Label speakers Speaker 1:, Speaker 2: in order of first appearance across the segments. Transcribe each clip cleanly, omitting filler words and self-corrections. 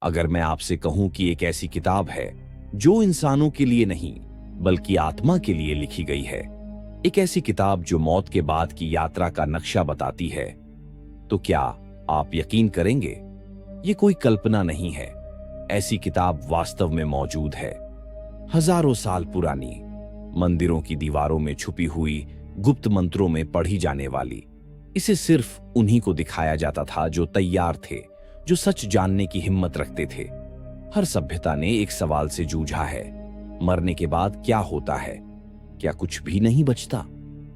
Speaker 1: अगर मैं आपसे कहूं कि एक ऐसी किताब है जो इंसानों के लिए नहीं बल्कि आत्मा के लिए लिखी गई है, एक ऐसी किताब जो मौत के बाद की यात्रा का नक्शा बताती है, तो क्या आप यकीन करेंगे? ये कोई कल्पना नहीं है। ऐसी किताब वास्तव में मौजूद है। हजारों साल पुरानी, मंदिरों की दीवारों में छुपी हुई, गुप्त मंत्रों में पढ़ी जाने वाली। इसे सिर्फ उन्हीं को दिखाया जाता था जो तैयार थे, जो सच जानने की हिम्मत रखते थे। हर सभ्यता ने एक सवाल से जूझा है, मरने के बाद क्या होता है? क्या कुछ भी नहीं बचता,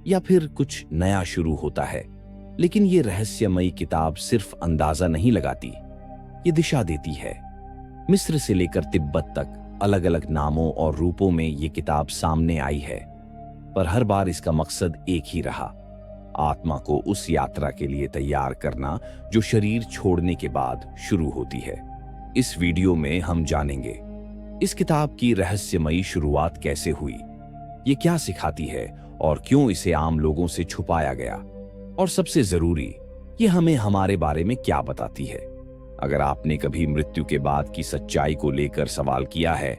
Speaker 1: या फिर कुछ नया शुरू होता है? लेकिन ये रहस्यमयी किताब सिर्फ अंदाजा नहीं लगाती, ये दिशा देती है। मिस्र से लेकर तिब्बत तक अलग अलग नामों और रूपों में ये किताब सामने आई है, पर हर बार इसका मकसद एक ही रहा, आत्मा को उस यात्रा के लिए तैयार करना जो शरीर छोड़ने के बाद शुरू होती है। इस वीडियो में हम जानेंगे इस किताब की रहस्यमयी शुरुआत कैसे हुई, ये क्या सिखाती है और क्यों इसे आम लोगों से छुपाया गया, और सबसे जरूरी, ये हमें हमारे बारे में क्या बताती है। अगर आपने कभी मृत्यु के बाद की सच्चाई को लेकर सवाल किया है,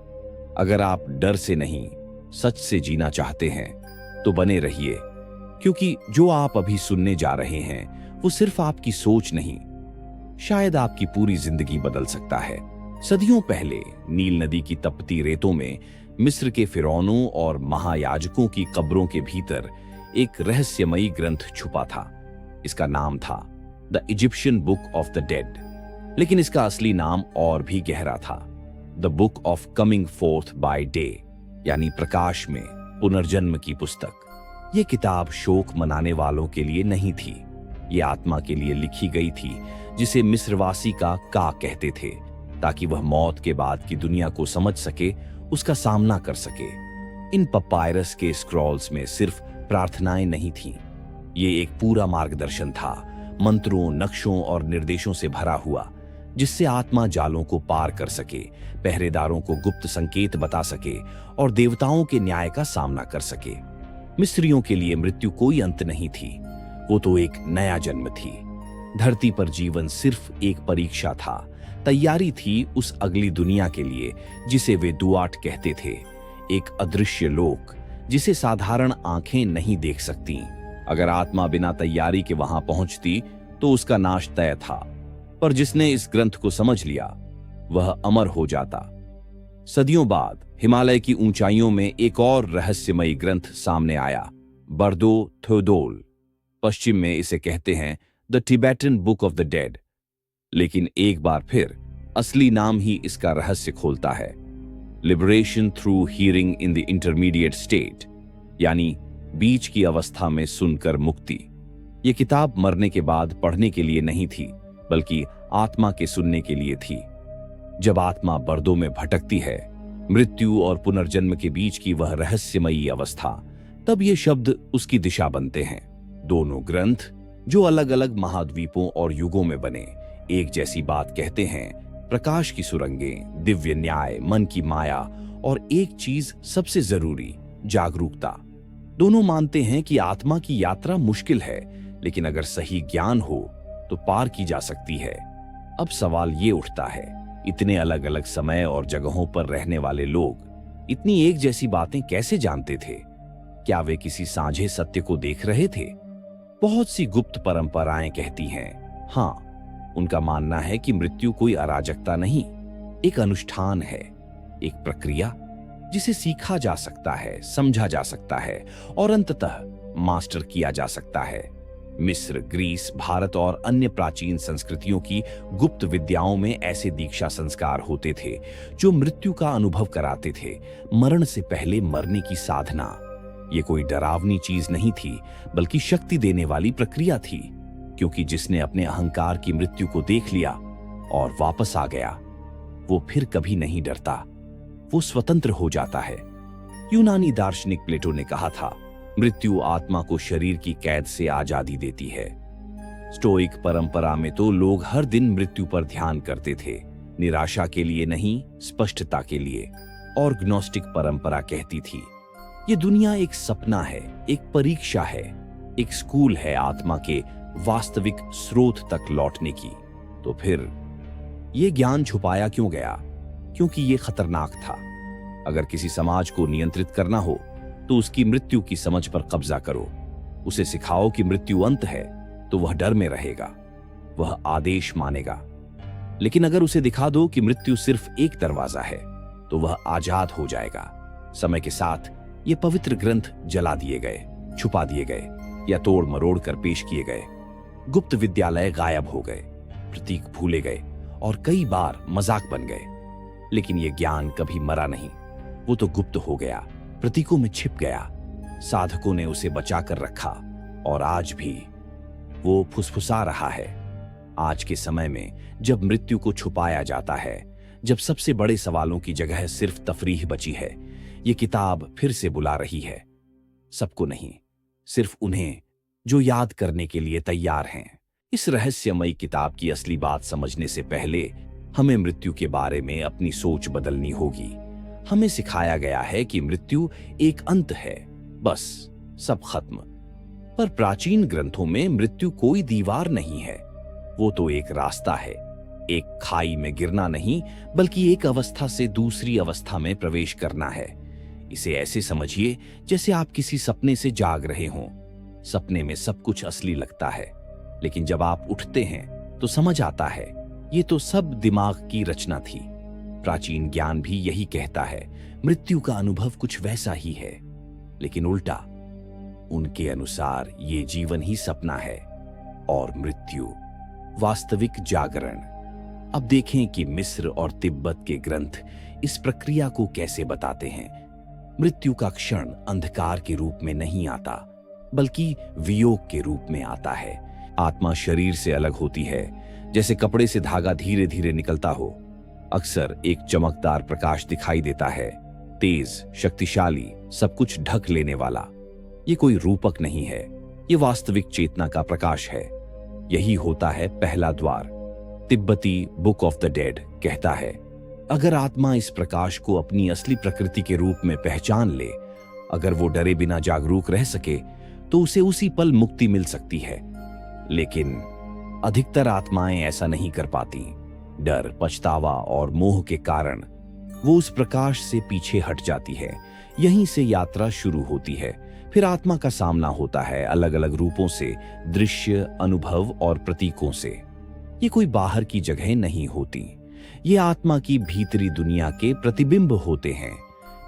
Speaker 1: अगर आप डर से नहीं सच से जीना चाहते हैं, तो बने रहिए, क्योंकि जो आप अभी सुनने जा रहे हैं वो सिर्फ आपकी सोच नहीं, शायद आपकी पूरी जिंदगी बदल सकता है। सदियों पहले नील नदी की तपती रेतों में मिस्र के फिरौनों और महायाजकों की कब्रों के भीतर एक रहस्यमयी ग्रंथ छुपा था। इसका नाम था the Egyptian book of the dead, लेकिन इसका असली नाम और भी गहरा था, the book of coming fourth by day, यानी प्रकाश में पुनर्जन्म की पुस्तक। ये किताब शोक मनाने वालों के लिए नहीं थी, ये आत्मा के लिए लिखी गई थी, जिसे मिस्रवासी का कहते थे, ताकि वह मौत के बाद की दुनिया को समझ सके, उसका सामना कर सके। इन पपायरस के स्क्रॉल्स में सिर्फ प्रार्थनाएं नहीं थीं, ये एक पूरा मार्गदर्शन था, मंत्रों, नक्शों और निर्देशों से भरा हुआ, जिससे आत्मा जालों को पार कर सके, पहरेदारों को गुप्त संकेत बता सके और देवताओं के न्याय का सामना कर सके। मिस्रियों के लिए मृत्यु कोई अंत नहीं थी, वो तो एक नया जन्म थी। धरती पर जीवन सिर्फ एक परीक्षा था, तैयारी थी उस अगली दुनिया के लिए जिसे वे दुआट कहते थे, एक अदृश्य लोक जिसे साधारण आंखें नहीं देख सकती। अगर आत्मा बिना तैयारी के वहां पहुंचती तो उसका नाश तय था, पर जिसने इस ग्रंथ को समझ लिया वह अमर हो जाता। सदियों बाद हिमालय की ऊंचाइयों में एक और रहस्यमयी ग्रंथ सामने आया, बर्दो थ्योदोल। पश्चिम में इसे कहते हैं the Tibetan book of the dead, लेकिन एक बार फिर असली नाम ही इसका रहस्य खोलता है, liberation through hearing in the intermediate state, यानी बीच की अवस्था में सुनकर मुक्ति। यह किताब मरने के बाद पढ़ने के लिए नहीं थी, बल्कि आत्मा के सुनने के लिए थी। जब आत्मा बर्दों में भटकती है, मृत्यु और पुनर्जन्म के बीच की वह रहस्यमयी अवस्था, तब ये शब्द उसकी दिशा बनते हैं। दोनों ग्रंथ जो अलग अलग महाद्वीपों और युगों में बने, एक जैसी बात कहते हैं, प्रकाश की सुरंगें, दिव्य न्याय, मन की माया और एक चीज सबसे जरूरी, जागरूकता। दोनों मानते हैं कि आत्मा की यात्रा मुश्किल है, लेकिन अगर सही ज्ञान हो तो पार की जा सकती है। अब सवाल ये उठता है, इतने अलग अलग समय और जगहों पर रहने वाले लोग इतनी एक जैसी बातें कैसे जानते थे? क्या वे किसी साझे सत्य को देख रहे थे? बहुत सी गुप्त परंपराएं कहती हैं, हाँ, उनका मानना है कि मृत्यु कोई अराजकता नहीं, एक अनुष्ठान है, एक प्रक्रिया जिसे सीखा जा सकता है, समझा जा सकता है और अंततः मास्टर किया जा सकता है। मिस्र, ग्रीस, भारत और अन्य प्राचीन संस्कृतियों की गुप्त विद्याओं में ऐसे दीक्षा संस्कार होते थे जो मृत्यु का अनुभव कराते थे, मरण से पहले मरने की साधना। ये कोई डरावनी चीज नहीं थी, बल्कि शक्ति देने वाली प्रक्रिया थी, क्योंकि जिसने अपने अहंकार की मृत्यु को देख लिया और वापस आ गया, वो फिर कभी नहीं डरता, वो स्वतंत्र हो जाता है। यूनानी दार्शनिक प्लेटो ने कहा था, मृत्यु आत्मा को शरीर की कैद से आजादी देती है। स्टोइक परंपरा में तो लोग हर दिन मृत्यु पर ध्यान करते थे, निराशा के लिए नहीं, स्पष्टता के लिए। और ग्नोस्टिक परंपरा कहती थी, ये दुनिया एक सपना है, एक परीक्षा है, एक स्कूल है आत्मा के वास्तविक स्रोत तक लौटने की। तो फिर ये ज्ञान छुपाया क्यों गया? क्योंकि ये खतरनाक था। अगर किसी समाज को नियंत्रित करना हो तो उसकी मृत्यु की समझ पर कब्जा करो। उसे सिखाओ कि मृत्यु अंत है तो वह डर में रहेगा, वह आदेश मानेगा। लेकिन अगर उसे दिखा दो कि मृत्यु सिर्फ एक दरवाजा है तो वह आजाद हो जाएगा। समय के साथ ये पवित्र ग्रंथ जला दिए गए, छुपा दिए गए या तोड़ मरोड़ कर पेश किए गए। गुप्त विद्यालय गायब हो गए, प्रतीक भूले गए और कई बार मजाक बन गए। लेकिन यह ज्ञान कभी मरा नहीं, वो तो गुप्त हो गया, प्रतीकों में छिप गया। साधकों ने उसे बचाकर रखा और आज भी वो फुसफुसा रहा है। आज के समय में जब मृत्यु को छुपाया जाता है, जब सबसे बड़े सवालों की जगह सिर्फ तफरीह बची है, ये किताब फिर से बुला रही है। सबको नहीं, सिर्फ उन्हें जो याद करने के लिए तैयार हैं। इस रहस्यमयी किताब की असली बात समझने से पहले हमें मृत्यु के बारे में अपनी सोच बदलनी होगी। हमें सिखाया गया है कि मृत्यु एक अंत है, बस सब खत्म। पर प्राचीन ग्रंथों में मृत्यु कोई दीवार नहीं है, वो तो एक रास्ता है। एक खाई में गिरना नहीं, बल्कि एक अवस्था से दूसरी अवस्था में प्रवेश करना है। इसे ऐसे समझिए जैसे आप किसी सपने से जाग रहे हों। सपने में सब कुछ असली लगता है, लेकिन जब आप उठते हैं तो समझ आता है ये तो सब दिमाग की रचना थी। प्राचीन ज्ञान भी यही कहता है, मृत्यु का अनुभव कुछ वैसा ही है, लेकिन उल्टा। उनके अनुसार ये जीवन ही सपना है और मृत्यु वास्तविक जागरण। अब देखें कि मिस्र और तिब्बत के ग्रंथ इस प्रक्रिया को कैसे बताते हैं। मृत्यु का क्षण अंधकार के रूप में नहीं आता, बल्कि वियोग के रूप में आता है। आत्मा शरीर से अलग होती है, जैसे कपड़े से धागा धीरे धीरे निकलता हो। अक्सर एक चमकदार प्रकाश दिखाई देता है, तेज, शक्तिशाली, सब कुछ ढक लेने वाला। ये कोई रूपक नहीं है, ये वास्तविक चेतना का प्रकाश है। यही होता है पहला द्वार। तिब्बती बुक ऑफ द डेड कहता है, अगर आत्मा इस प्रकाश को अपनी असली प्रकृति के रूप में पहचान ले, अगर वो डरे बिना जागरूक रह सके, तो उसे उसी पल मुक्ति मिल सकती है। लेकिन अधिकतर आत्माएं ऐसा नहीं कर पाती। डर, पछतावा और मोह के कारण वो उस प्रकाश से पीछे हट जाती है। यहीं से यात्रा शुरू होती है। फिर आत्मा का सामना होता है अलग अलग रूपों से, दृश्य, अनुभव और प्रतीकों से। ये कोई बाहर की जगह नहीं होती, ये आत्मा की भीतरी दुनिया के प्रतिबिंब होते हैं।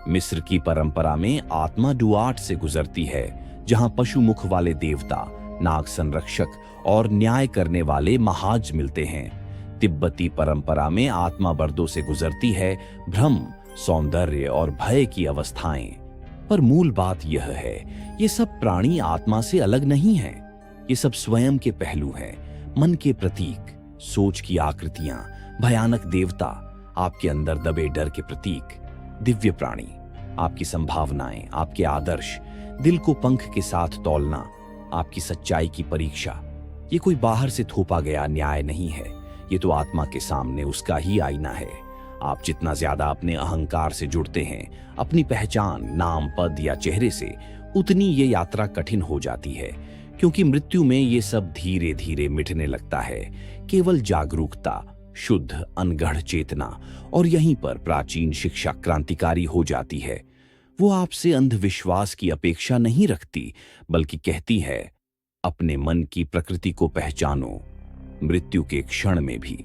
Speaker 1: मिस्र की परंपरा में आत्मा डुआट से गुजरती है, जहां पशु मुख वाले देवता, नाग संरक्षक और न्याय करने वाले महाज मिलते हैं। तिब्बती परंपरा में आत्मा बर्दों से गुजरती है, भ्रम, सौंदर्य और भय की अवस्थाएं। पर मूल बात यह है, ये सब प्राणी आत्मा से अलग नहीं हैं। ये सब स्वयं के पहलू हैं, मन के प्रतीक, सोच की आकृतियां, भयानक देवता, आपके अंदर दबे डर के प्रतीक, दिव्य प्राणी, आपकी संभावनाएं, आपके आदर्श, दिल को पंख के साथ तौलना, आपकी सच्चाई की परीक्षा। ये कोई बाहर से थोपा गया न्याय नहीं है, ये तो आत्मा के सामने उसका ही आईना है। आप जितना ज्यादा अपने अहंकार से जुड़ते हैं, अपनी पहचान, नाम, पद या चेहरे से, उतनी ये यात्रा कठिन हो जाती है, क्योंकि मृत्यु में ये सब धीरे धीरे मिटने लगता है। केवल जागरूकता, शुद्ध अनगढ़ चेतना, और यहीं पर प्राचीन शिक्षा क्रांतिकारी हो जाती है। वो आपसे अंधविश्वास की अपेक्षा नहीं रखती, बल्कि कहती है, अपने मन की प्रकृति को पहचानो, मृत्यु के क्षण में भी।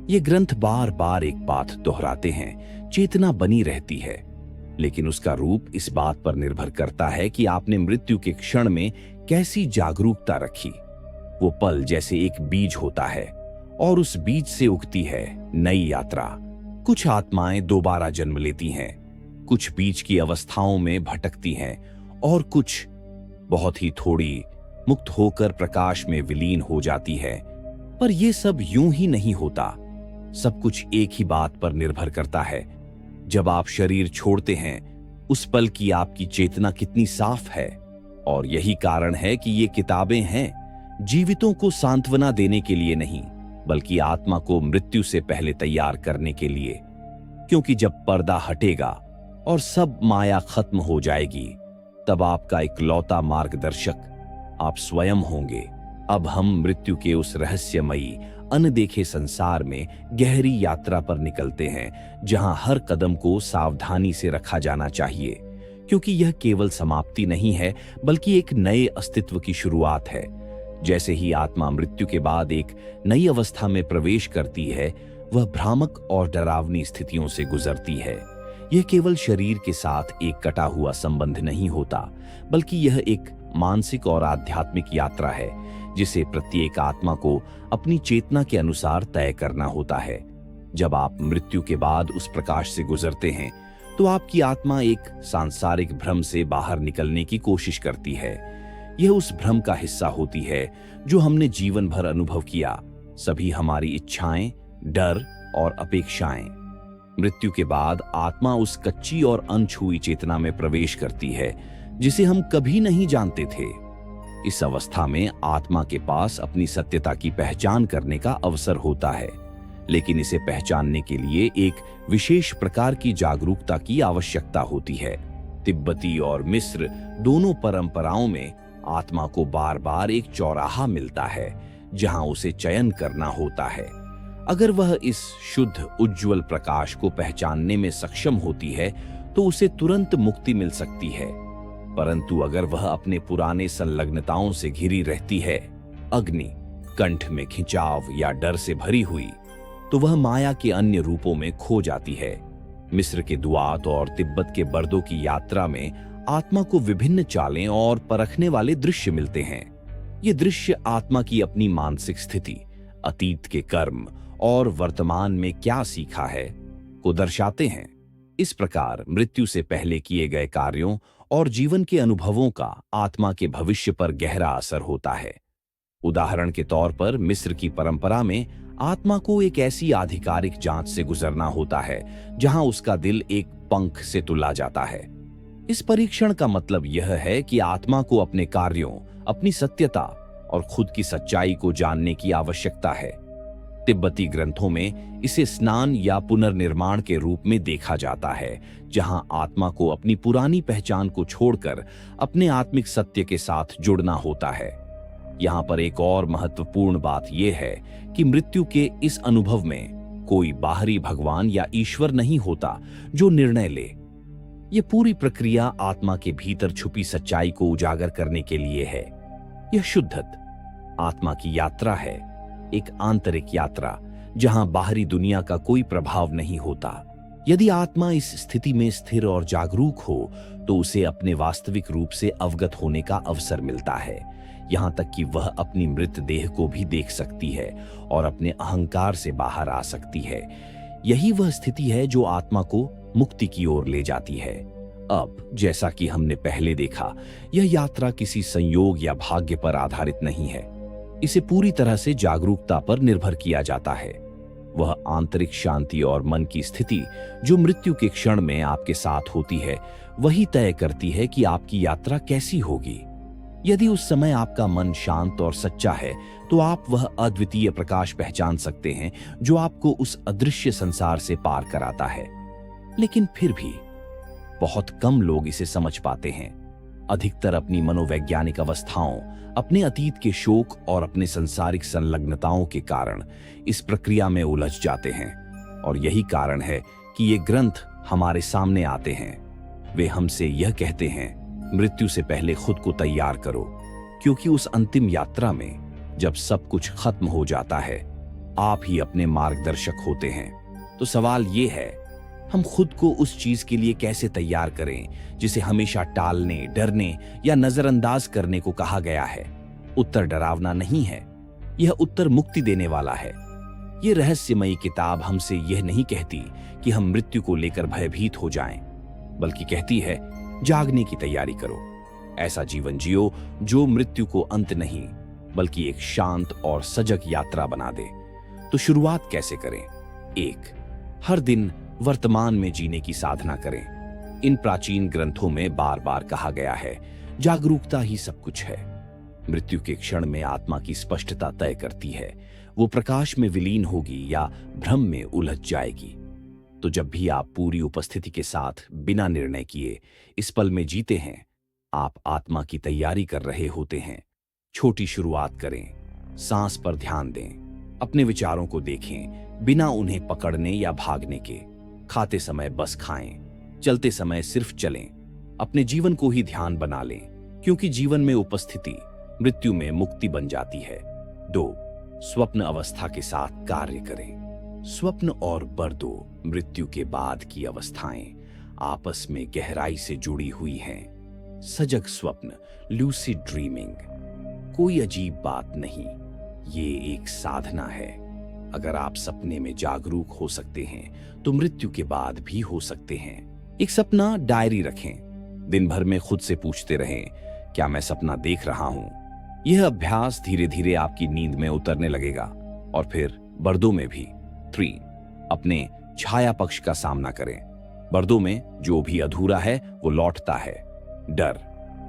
Speaker 1: ये ग्रंथ बार बार एक बात दोहराते हैं, चेतना बनी रहती है, लेकिन उसका रूप इस बात पर निर्भर करता है कि आपने मृत्यु के क्षण में कैसी जागरूकता रखी। वो पल जैसे एक बीज होता है और उस बीज से उगती है नई यात्रा। कुछ आत्माएं दोबारा जन्म लेती हैं, कुछ बीच की अवस्थाओं में भटकती हैं और कुछ, बहुत ही थोड़ी, मुक्त होकर प्रकाश में विलीन हो जाती है। पर यह सब यूं ही नहीं होता। सब कुछ एक ही बात पर निर्भर करता है, जब आप शरीर छोड़ते हैं, उस पल की आपकी चेतना कितनी साफ है। और यही कारण है कि ये किताबें हैं, जीवितों को सांत्वना देने के लिए नहीं, बल्कि आत्मा को मृत्यु से पहले तैयार करने के लिए। क्योंकि जब पर्दा हटेगा और सब माया खत्म हो जाएगी, तब आपका इकलौता मार्गदर्शक आप स्वयं होंगे। अब हम मृत्यु के उस रहस्यमयी अनदेखे संसार में गहरी यात्रा पर निकलते हैं, जहां हर कदम को सावधानी से रखा जाना चाहिए, क्योंकि यह केवल समाप्ति नहीं है बल्कि एक नए अस्तित्व की शुरुआत है। जैसे ही आत्मा मृत्यु के बाद एक नई अवस्था में प्रवेश करती है, वह भ्रामक और डरावनी स्थितियों से गुजरती है। यह केवल शरीर के साथ एक कटा हुआ संबंध नहीं होता, बल्कि यह एक मानसिक और आध्यात्मिक यात्रा है जिसे प्रत्येक आत्मा को अपनी चेतना के अनुसार तय करना होता है। जब आप मृत्यु के बाद उस प्रकाश से गुजरते हैं, तो आपकी आत्मा एक सांसारिक भ्रम से बाहर निकलने की कोशिश करती है। यह उस भ्रम का हिस्सा होती है जो हमने जीवन भर अनुभव किया, सभी हमारी इच्छाएं, डर और अपेक्षाएं। मृत्यु के बाद आत्मा उस कच्ची और अनछुई चेतना में प्रवेश करती है जिसे हम कभी नहीं जानते थे। इस अवस्था में आत्मा के पास अपनी सत्यता की पहचान करने का अवसर होता है, लेकिन इसे पहचानने के लिए एक विशेष प्रकार की जागरूकता की आवश्यकता होती है। तिब्बती और मिस्र दोनों परंपराओं में आत्मा को बार बार एक चौराहा मिलता है जहां उसे चयन करना होता है। अगर वह इस शुद्ध उज्ज्वल प्रकाश को पहचानने में सक्षम होती है तो उसे तुरंत मुक्ति मिल सकती है, परंतु अगर वह अपने पुराने संलग्नताओं से घिरी रहती है, अग्नि, कंठ में खिंचाव या डर से भरी हुई, तो वह माया के अन्य रूपों में खो जाती है। मिस्र के दुआत और तिब्बत के बर्दों की यात्रा में आत्मा को विभिन्न चालें और परखने वाले दृश्य मिलते हैं। ये दृश्य आत्मा की अपनी मानसिक स्थिति, अतीत के कर्म और वर्तमान में क्या सीखा है को दर्शाते हैं। इस प्रकार मृत्यु से पहले किए गए कार्यों और जीवन के अनुभवों का आत्मा के भविष्य पर गहरा असर होता है। उदाहरण के तौर पर मिस्र की परंपरा में आत्मा को एक ऐसी आधिकारिक जांच से गुजरना होता है जहां उसका दिल एक पंख से तुला जाता है। इस परीक्षण का मतलब यह है कि आत्मा को अपने कार्यों, अपनी सत्यता और खुद की सच्चाई को जानने की आवश्यकता है। तिब्बती ग्रंथों में इसे स्नान या पुनर्निर्माण के रूप में देखा जाता है, जहां आत्मा को अपनी पुरानी पहचान को छोड़कर अपने आत्मिक सत्य के साथ जुड़ना होता है। यहाँ पर एक और महत्वपूर्ण बात यह है कि मृत्यु के इस अनुभव में कोई बाहरी भगवान या ईश्वर नहीं होता जो निर्णय ले। यह पूरी प्रक्रिया आत्मा के भीतर छुपी सच्चाई को उजागर करने के लिए है। यह शुद्धत आत्मा की यात्रा है, एक आंतरिक यात्रा जहां बाहरी दुनिया का कोई प्रभाव नहीं होता। यदि आत्मा इस स्थिति में स्थिर और जागरूक हो तो उसे अपने वास्तविक रूप से अवगत होने का अवसर मिलता है, यहां तक कि वह अपनी मृत देह को भी देख सकती है और अपने अहंकार से बाहर आ सकती है। यही वह स्थिति है जो आत्मा को मुक्ति की ओर ले जाती है। अब जैसा कि हमने पहले देखा, यह यात्रा किसी संयोग या भाग्य पर आधारित नहीं है। इसे पूरी तरह से जागरूकता पर निर्भर किया जाता है। वह आंतरिक शांति और मन की स्थिति जो मृत्यु के क्षण में आपके साथ होती है, वही तय करती है कि आपकी यात्रा कैसी होगी। यदि उस समय आपका मन शांत और सच्चा है तो आप वह अद्वितीय प्रकाश पहचान सकते हैं जो आपको उस अदृश्य संसार से पार कराता है। लेकिन फिर भी बहुत कम लोग इसे समझ पाते हैं। अधिकतर अपनी मनोवैज्ञानिक अवस्थाओं, अपने अतीत के शोक और अपने सांसारिक संलग्नताओं के कारण इस प्रक्रिया में उलझ जाते हैं, और यही कारण है कि ये ग्रंथ हमारे सामने आते हैं। वे हमसे यह कहते हैं, मृत्यु से पहले खुद को तैयार करो, क्योंकि उस अंतिम यात्रा में जब सब कुछ खत्म हो जाता है, आप ही अपने मार्गदर्शक होते हैं। तो सवाल ये है, हम खुद को उस चीज के लिए कैसे तैयार करें जिसे हमेशा टालने, डरने या नजरअंदाज करने को कहा गया है? उत्तर डरावना नहीं है, यह उत्तर मुक्ति देने वाला है। यह रहस्यमयी किताब हमसे यह नहीं कहती कि हम मृत्यु को लेकर भयभीत हो जाएं, बल्कि कहती है, जागने की तैयारी करो। ऐसा जीवन जियो जो मृत्यु को अंत नहीं बल्कि एक शांत और सजग यात्रा बना दे। तो शुरुआत कैसे करें? 1, हर दिन वर्तमान में जीने की साधना करें। इन प्राचीन ग्रंथों में बार बार कहा गया है, जागरूकता ही सब कुछ है। मृत्यु के क्षण में आत्मा की स्पष्टता तय करती है, वो प्रकाश में विलीन होगी या भ्रम में उलझ जाएगी। तो जब भी आप पूरी उपस्थिति के साथ बिना निर्णय किए इस पल में जीते हैं, आप आत्मा की तैयारी कर रहे होते हैं। छोटी शुरुआत करें, सांस पर ध्यान दें, अपने विचारों को देखें बिना उन्हें पकड़ने या भागने के। खाते समय बस खाएं, चलते समय सिर्फ चलें। अपने जीवन को ही ध्यान बना लें, क्योंकि जीवन में उपस्थिति मृत्यु में मुक्ति बन जाती है। 2. स्वप्न अवस्था के साथ कार्य करें। स्वप्न और बर्दो, मृत्यु के बाद की अवस्थाएं, आपस में गहराई से जुड़ी हुई हैं। सजग स्वप्न, लूसिड ड्रीमिंग, कोई अजीब बात नहीं, ये एक साधना है। अगर आप सपने में जागरूक हो सकते हैं तो मृत्यु के बाद भी हो सकते हैं। एक सपना डायरी रखें। दिन भर में खुद से पूछते रहें, क्या मैं सपना देख रहा हूं? यह अभ्यास धीरे धीरे आपकी नींद में उतरने लगेगा। और फिर बर्दों में भी। 3. अपने छाया पक्ष का सामना करें। बर्दों में जो भी अधूरा है वो लौटता है। डर,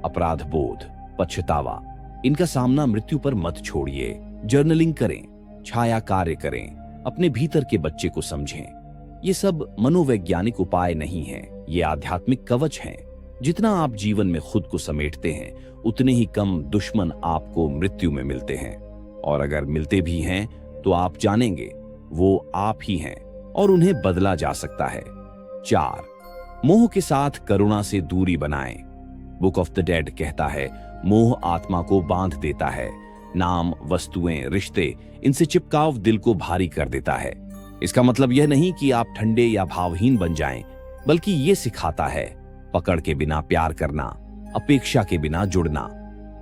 Speaker 1: अपराध बोध, पछतावा, इनका सामना मृत्यु पर मत छोड़िए। जर्नलिंग करें, छाया कार्य करें, अपने भीतर के बच्चे को समझें। ये सब मनोवैज्ञानिक उपाय नहीं हैं, ये आध्यात्मिक कवच हैं। जितना आप जीवन में खुद को समेटते हैं उतने ही कम दुश्मन आपको मृत्यु में मिलते हैं। और अगर मिलते भी हैं तो आप जानेंगे वो आप ही हैं और उन्हें बदला जा सकता है। 4. मोह के साथ करुणा से दूरी बनाएं। बुक ऑफ द डेड कहता है, मोह आत्मा को बांध देता है। नाम, वस्तुएं, रिश्ते, इनसे चिपकाव दिल को भारी कर देता है। इसका मतलब यह नहीं कि आप ठंडे या भावहीन बन जाएं, बल्कि ये सिखाता है पकड़ के बिना प्यार करना, अपेक्षा के बिना जुड़ना।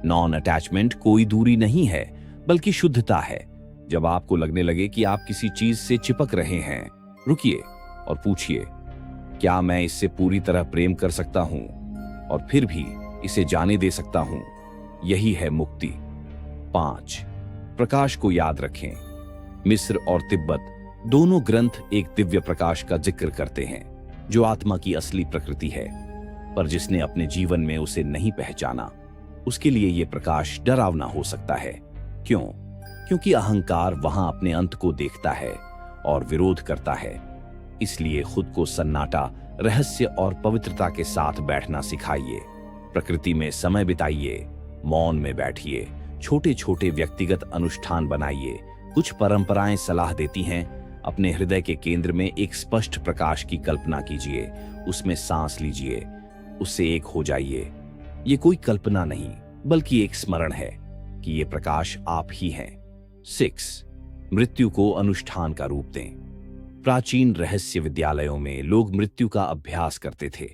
Speaker 1: नॉन अटैचमेंट कोई दूरी नहीं है, बल्कि शुद्धता है। जब आपको लगने लगे कि आप किसी चीज से चिपक रहे हैं, रुकिए और पूछिए, क्या मैं इससे पूरी तरह प्रेम कर सकता हूं और फिर भी इसे जाने दे सकता हूं? यही है मुक्ति। 5. प्रकाश को याद रखें। मिस्र और तिब्बत दोनों ग्रंथ एक दिव्य प्रकाश का जिक्र करते हैं, जो आत्मा की असली प्रकृति है। पर जिसने अपने जीवन में उसे नहीं पहचाना, उसके लिए यह प्रकाश डरावना हो सकता है। क्यों? क्योंकि अहंकार वहां अपने अंत को देखता है और विरोध करता है। इसलिए खुद को सन्नाटा, रहस्य और पवित्रता के साथ बैठना सिखाइए। प्रकृति में समय बिताइए, मौन में बैठिए, छोटे छोटे व्यक्तिगत अनुष्ठान बनाइए। कुछ परंपराएं सलाह देती हैं, अपने हृदय के केंद्र में एक स्पष्ट प्रकाश की कल्पना कीजिए, उसमें सांस लीजिए, उससे एक हो जाइए। ये कोई कल्पना नहीं, बल्कि एक स्मरण है कि ये प्रकाश आप ही हैं। 6. मृत्यु को अनुष्ठान का रूप दें। प्राचीन रहस्य विद्यालयों में लोग मृत्यु का अभ्यास करते थे।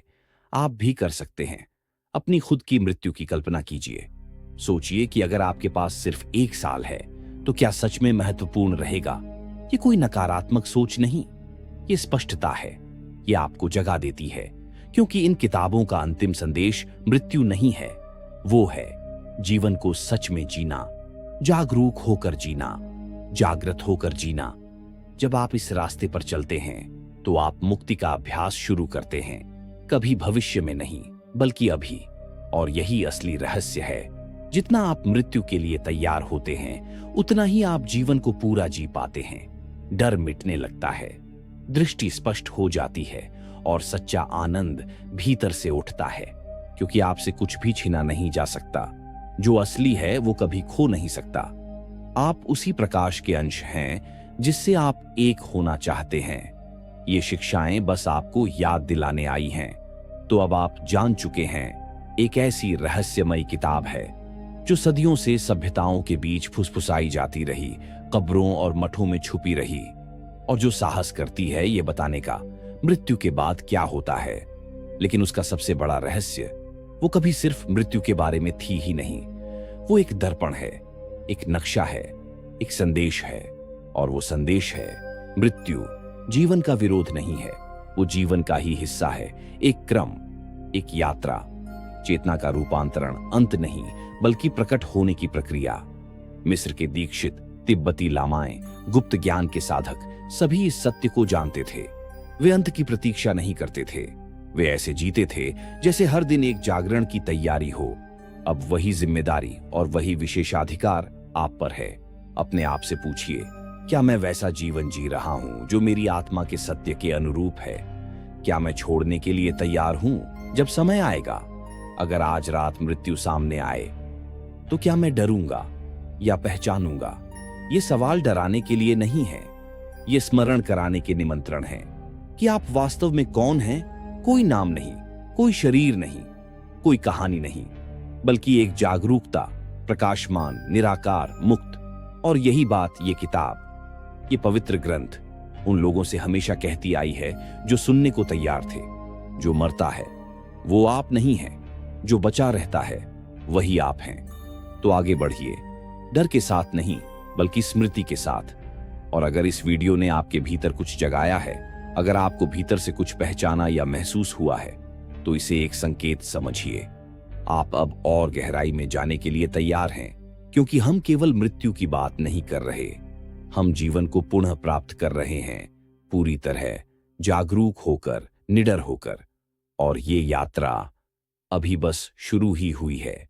Speaker 1: आप भी कर सकते हैं। अपनी खुद की मृत्यु की कल्पना कीजिए। सोचिए कि अगर आपके पास सिर्फ 1 साल है तो क्या सच में महत्वपूर्ण रहेगा? ये कोई नकारात्मक सोच नहीं, ये स्पष्टता है। ये आपको जगा देती है, क्योंकि इन किताबों का अंतिम संदेश मृत्यु नहीं है, वो है जीवन को सच में जीना, जागरूक होकर जीना, जागृत होकर जीना। जब आप इस रास्ते पर चलते हैं तो आप मुक्ति का अभ्यास शुरू करते हैं, कभी भविष्य में नहीं बल्कि अभी। और यही असली रहस्य है। जितना आप मृत्यु के लिए तैयार होते हैं उतना ही आप जीवन को पूरा जी पाते हैं। डर मिटने लगता है, दृष्टि स्पष्ट हो जाती है और सच्चा आनंद भीतर से उठता है, क्योंकि आपसे कुछ भी छीना नहीं जा सकता। जो असली है वो कभी खो नहीं सकता। आप उसी प्रकाश के अंश हैं जिससे आप एक होना चाहते हैं। ये शिक्षाएं बस आपको याद दिलाने आई हैं। तो अब आप जान चुके हैं, एक ऐसी रहस्यमयी किताब है जो सदियों से सभ्यताओं के बीच फुसफुसाई जाती रही, कब्रों और मठों में छुपी रही, और जो साहस करती है ये बताने का मृत्यु के बाद क्या होता है। लेकिन उसका सबसे बड़ा रहस्य वो कभी सिर्फ मृत्यु के बारे में थी ही नहीं। वो एक दर्पण है, एक नक्शा है, एक संदेश है। और वो संदेश है, मृत्यु जीवन का विरोध नहीं है, वो जीवन का ही हिस्सा है। एक क्रम, एक यात्रा, चेतना का रूपांतरण, अंत नहीं बल्कि प्रकट होने की प्रक्रिया। मिस्र के दीक्षित, तिब्बती लामाएं, गुप्त ज्ञान के साधक सभी इस सत्य को जानते थे। वे अंत की प्रतीक्षा नहीं करते थे, वे ऐसे जीते थे जैसे हर दिन एक जागरण की तैयारी हो। अब वही जिम्मेदारी और वही विशेषाधिकार आप पर है। अपने आप से पूछिए, क्या मैं वैसा जीवन जी रहा हूं जो मेरी आत्मा के सत्य के अनुरूप है? क्या मैं छोड़ने के लिए तैयार हूं जब समय आएगा? अगर आज रात मृत्यु सामने आए तो क्या मैं डरूंगा या पहचानूंगा? ये सवाल डराने के लिए नहीं है, ये स्मरण कराने के निमंत्रण है कि आप वास्तव में कौन हैं। कोई नाम नहीं, कोई शरीर नहीं, कोई कहानी नहीं, बल्कि एक जागरूकता, प्रकाशमान, निराकार, मुक्त। और यही बात ये किताब, ये पवित्र ग्रंथ उन लोगों से हमेशा कहती आई है जो सुनने को तैयार थे। जो मरता है वो आप नहीं है, जो बचा रहता है वही आप हैं। तो आगे बढ़िए, डर के साथ नहीं बल्कि स्मृति के साथ। और अगर इस वीडियो ने आपके भीतर कुछ जगाया है, अगर आपको भीतर से कुछ पहचाना या महसूस हुआ है, तो इसे एक संकेत समझिए। आप अब और गहराई में जाने के लिए तैयार हैं, क्योंकि हम केवल मृत्यु की बात नहीं कर रहे, हम जीवन को पुनः प्राप्त कर रहे हैं, पूरी तरह जागरूक होकर, निडर होकर। और ये यात्रा अभी बस शुरू ही हुई है।